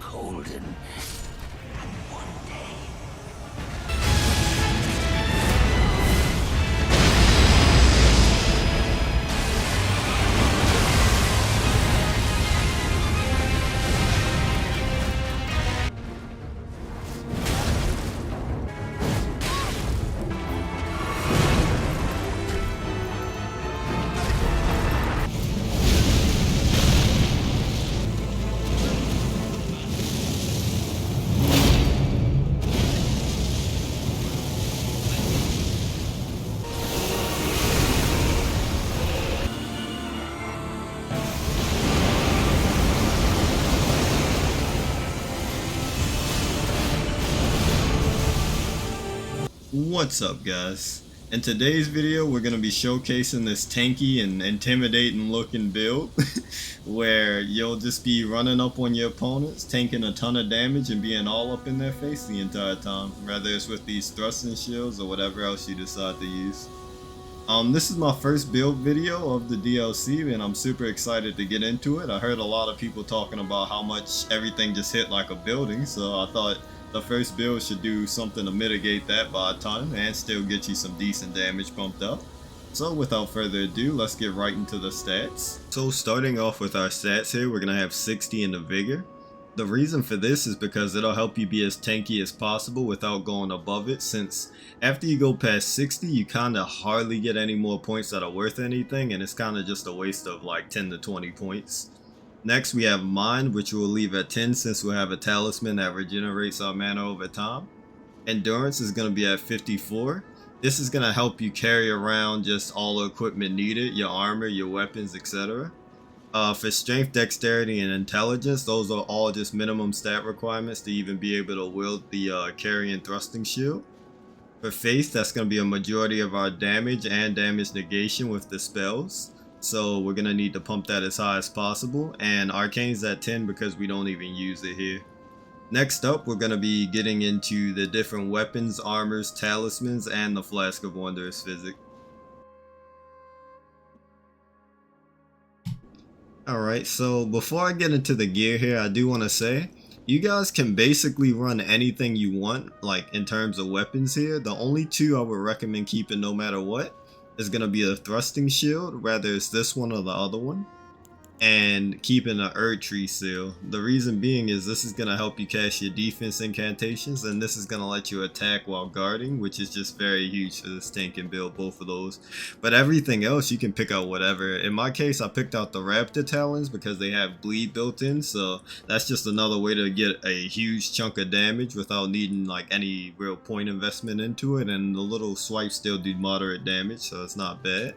beholden. And one day, What's up, guys? In today's video we're going to be showcasing this tanky and intimidating looking build where you'll just be running up on your opponents, taking a ton of damage and being all up in their face the entire time, whether it's with these thrusting shields or whatever else you decide to use. This is my first build video of the DLC and I'm super excited to get into it. I heard a lot of people talking about how much everything just hit like a building, so I thought the first build should do something to mitigate that by a ton and still get you some decent damage pumped up. So without further ado, let's get right into the stats. So starting off with our stats here, we're going to have 60 in the vigor. The reason for this is because it'll help you be as tanky as possible without going above it, since after you go past 60 you kinda hardly get any more points that are worth anything, and it's kinda just a waste of like 10 to 20 points. Next we have mind, which we'll leave at 10 since we'll have a talisman that regenerates our mana over time. Endurance is going to be at 54. This is going to help you carry around just all the equipment needed, your armor, your weapons, etc. For strength, dexterity, and intelligence, those are all just minimum stat requirements to even be able to wield the carry and thrusting shield. For faith, that's going to be a majority of our damage and damage negation with the spells. So we're going to need to pump that as high as possible, and arcane's at 10 because we don't even use it here. Next up, we're going to be getting into the different weapons, armors, talismans, and the flask of wonderous physick. Alright, so before I get into the gear here, I do want to say, you guys can basically run anything you want, like in terms of weapons here. The only two I would recommend keeping no matter what is going to be a thrusting shield, whether it's this one or the other one, and keeping an eldenring seal. The reason being is this is going to help you cast your defense incantations, and this is going to let you attack while guarding, which is just very huge for this tank and build, both of those. But everything else you can pick out whatever. In my case, I picked out the raptor talons because they have bleed built in, so that's just another way to get a huge chunk of damage without needing like any real point investment into it, and the little swipes still do moderate damage, so it's not bad.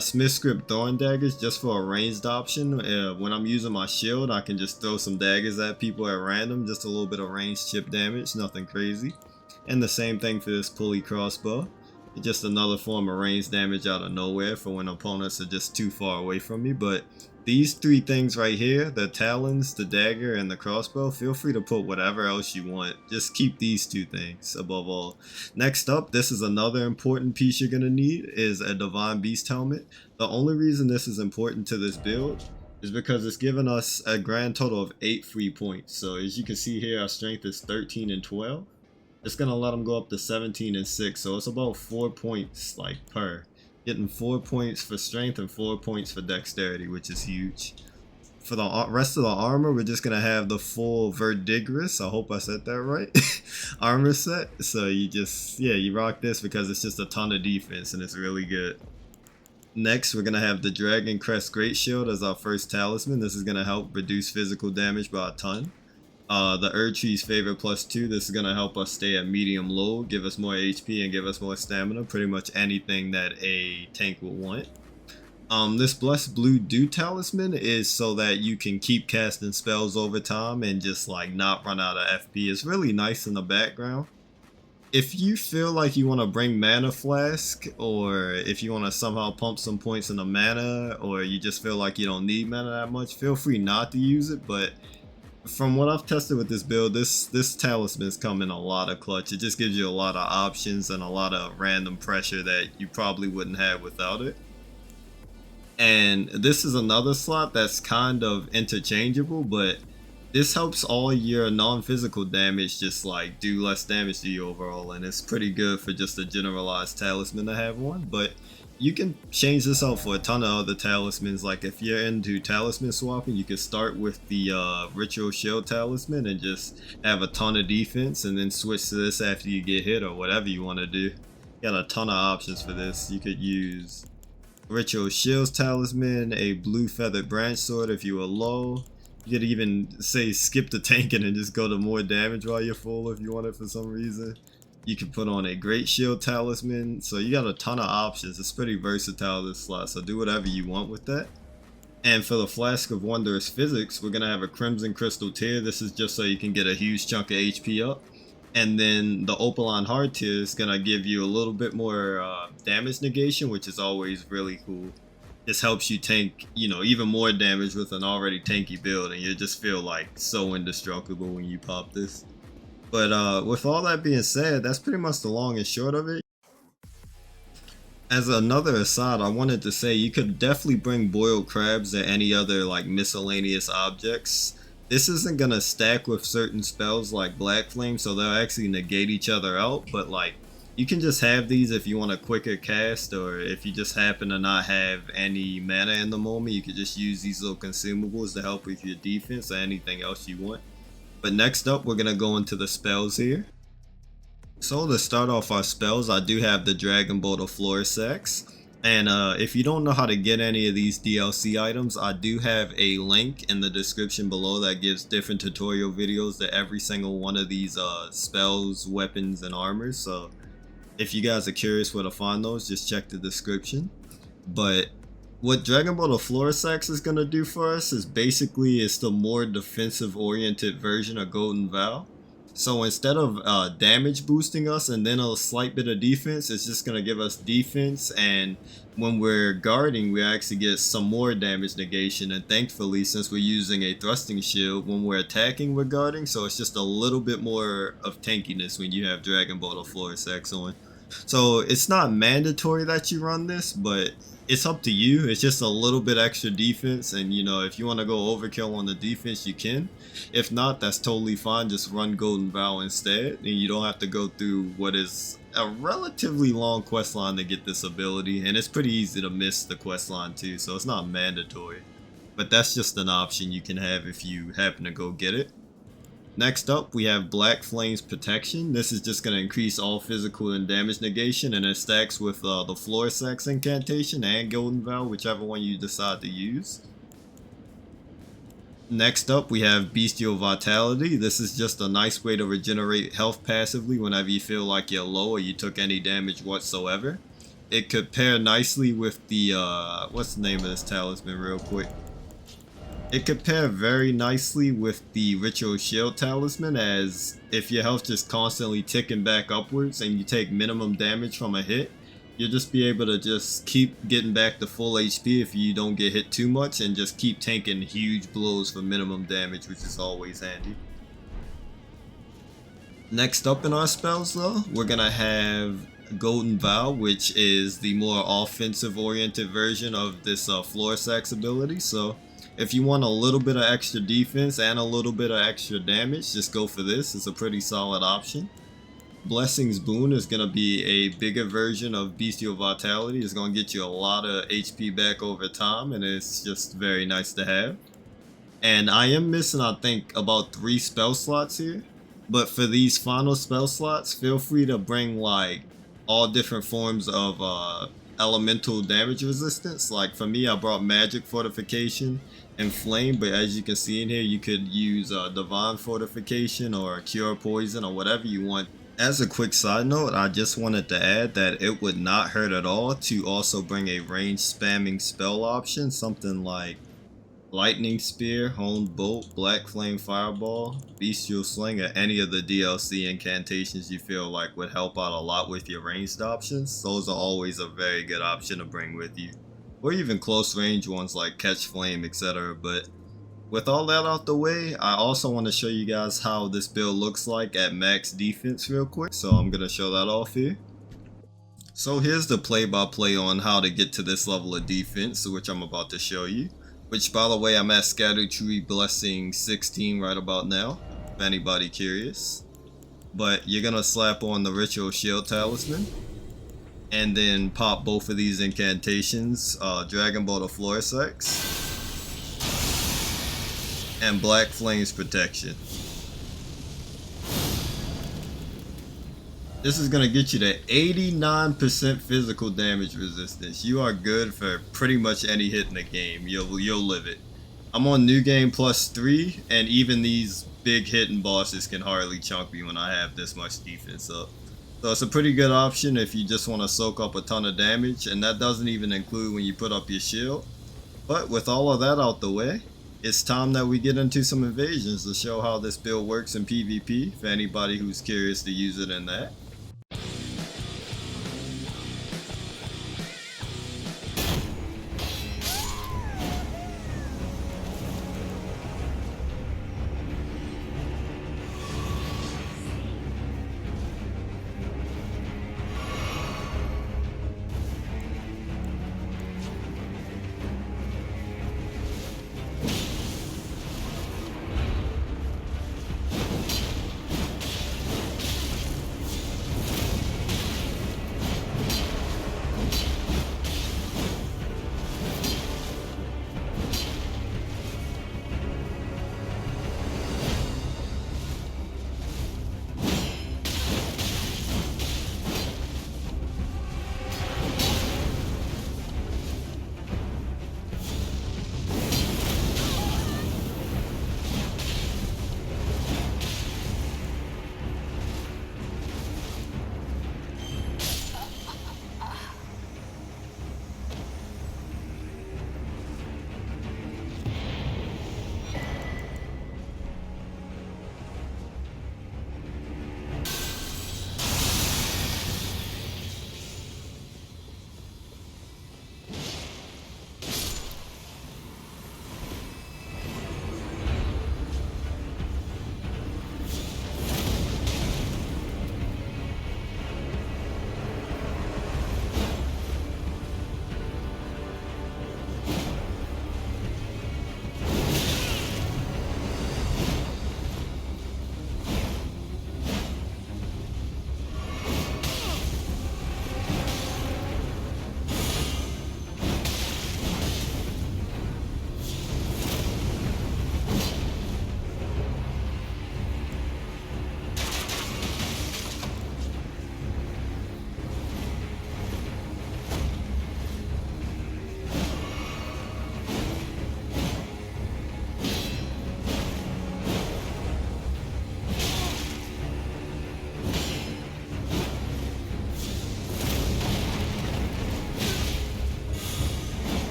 Smith script thorn daggers just for a ranged option. When I'm using my shield, I can just throw some daggers at people at random, just a little bit of ranged chip damage, nothing crazy. And the same thing for this pulley crossbow, just another form of ranged damage out of nowhere for when opponents are just too far away from me. But these three things right here, the talons, the dagger, and the crossbow, feel free to put whatever else you want. Just keep these two things above all. Next up, this is another important piece you're going to need, is a divine beast helmet. The only reason this is important to this build is because it's giving us a grand total of 8 free points. So as you can see here, our strength is 13 and 12. It's going to let them go up to 17 and 6, so it's about 4 points like per. Getting 4 points for strength and 4 points for dexterity, which is huge. For the rest of the armor, we're just going to have the full verdigris, I hope I said that right, armor set. So you just, yeah, you rock this because it's just a ton of defense and it's really good. Next, we're going to have the Dragon Crest Great Shield as our first talisman. This is going to help reduce physical damage by a ton. The Erdtree's favorite +2, this is going to help us stay at medium low, give us more HP and give us more stamina, pretty much anything that a tank would want. This Blessed Blue Dew talisman is so that you can keep casting spells over time and just like not run out of FP. It's really nice in the background. If you feel like you want to bring mana flask, or if you want to somehow pump some points in the mana, or you just feel like you don't need mana that much, feel free not to use it. But from what I've tested with this build, this talisman's come in a lot of clutch. It just gives you a lot of options and a lot of random pressure that you probably wouldn't have without it. And this is another slot that's kind of interchangeable, but This helps all your non-physical damage just like do less damage to you overall, and it's pretty good for just a generalized talisman to have one. But you can change this out for a ton of other talismans. Like if you're into talisman swapping, you can start with the ritual shield talisman and just have a ton of defense, and then switch to this after you get hit or whatever you want to do. You got a ton of options for this. You could use ritual shields talisman, a blue feathered branch sword if you were low. You could even say skip the tanking and just go to more damage while you're full if you want it for some reason. You can put on a great shield talisman. So you got a ton of options. It's pretty versatile, this slot, so do whatever you want with that. And for the flask of wondrous physics, we're going to have a crimson crystal tier. This is just so you can get a huge chunk of HP up. And then the opaline hard tier is going to give you a little bit more damage negation, which is always really cool. This helps you tank, you know, even more damage with an already tanky build, and you just feel like so indestructible when you pop this. But with all that being said, that's pretty much the long and short of it. As another aside, I wanted to say you could definitely bring boiled crabs or any other like miscellaneous objects. This isn't gonna stack with certain spells like Black Flame, so they'll actually negate each other out, but like you can just have these if you want a quicker cast, or if you just happen to not have any mana in the moment, you could just use these little consumables to help with your defense or anything else you want. But next up, we're gonna go into the spells here. So to start off our spells, I do have the Dragon Bolt of Florisax. And if you don't know how to get any of these DLC items, I do have a link in the description below that gives different tutorial videos to every single one of these spells, weapons, and armors. So if you guys are curious where to find those, just check the description. But what Dragon Bolt of Florisax is going to do for us is basically it's the more defensive oriented version of Golden Vow. So instead of damage boosting us and then a slight bit of defense, it's just going to give us defense, and when we're guarding we actually get some more damage negation. And thankfully, since we're using a thrusting shield, when we're attacking we're guarding, so it's just a little bit more of tankiness when you have Dragon Bolt of Florisax on. So it's not mandatory that you run this, but it's up to you. It's just a little bit extra defense, and you know, if you want to go overkill on the defense you can. If not, that's totally fine. Just run Golden Vow instead, and you don't have to go through what is a relatively long quest line to get this ability, and it's pretty easy to miss the quest line too, so it's not mandatory. But that's just an option you can have if you happen to go get it. Next up, we have Black Flame's Protection. This is just going to increase all physical and damage negation, and it stacks with the Florisax incantation and Golden Vow, whichever one you decide to use. Next up, we have Bestial Vitality. This is just a nice way to regenerate health passively whenever you feel like you're low or you took any damage whatsoever. It could pair nicely with the, what's the name of this talisman real quick? It could pair very nicely with the Ritual Shield Talisman, as if your health just constantly ticking back upwards and you take minimum damage from a hit, you'll just be able to just keep getting back to full HP if you don't get hit too much, and just keep tanking huge blows for minimum damage, which is always handy. Next up in our spells though, we're gonna have Golden Vow, which is the more offensive oriented version of this Florisax ability. So if you want a little bit of extra defense and a little bit of extra damage, just go for this. It's a pretty solid option. Blessing's Boon is going to be a bigger version of Bestial Vitality. It's going to get you a lot of HP back over time, and it's just very nice to have. And I am missing, I think, about 3 spell slots here. But for these final spell slots, feel free to bring like all different forms of elemental damage resistance. Like for me, I brought Magic Fortification and Flame, but as you can see in here, you could use Divine Fortification or Cure Poison or whatever you want. As a quick side note, I just wanted to add that it would not hurt at all to also bring a range spamming spell option, something like Lightning Spear, Honed Bolt, Black Flame Fireball, Bestial Sling, or any of the DLC incantations you feel like would help out a lot with your ranged options. Those are always a very good option to bring with you. Or even close range ones like Catch Flame, etc. But with all that out the way, I also want to show you guys how this build looks like at max defense real quick. So I'm going to show that off here. So here's the play-by-play on how to get to this level of defense, which I'm about to show you. which by the way I'm at Scatter Tree Blessing 16 right about now, if anybody curious. But you're gonna slap on the Ritual Shield Talisman, and then pop both of these incantations, Dragon Ball to Floor Sex, and Black Flames Protection. This is gonna get you to 89% physical damage resistance. You are good for pretty much any hit in the game. You'll live it. I'm on New Game +3, and even these big hitting bosses can hardly chunk me when I have this much defense up. So it's a pretty good option if you just want to soak up a ton of damage, and that doesn't even include when you put up your shield. But with all of that out the way, it's time that we get into some invasions to show how this build works in PvP for anybody who's curious to use it in that.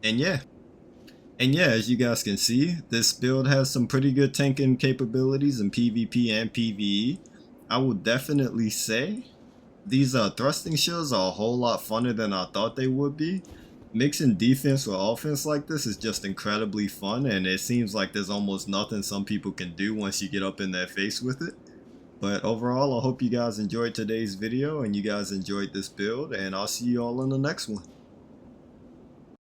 And yeah. And yeah, as you guys can see, this build has some pretty good tanking capabilities in PvP and PvE. I would definitely say these thrusting shields are a whole lot funner than I thought they would be. Mixing defense with offense like this is just incredibly fun, and it seems like there's almost nothing some people can do once you get up in their face with it. But overall, I hope you guys enjoyed today's video and you guys enjoyed this build, and I'll see you all in the next one.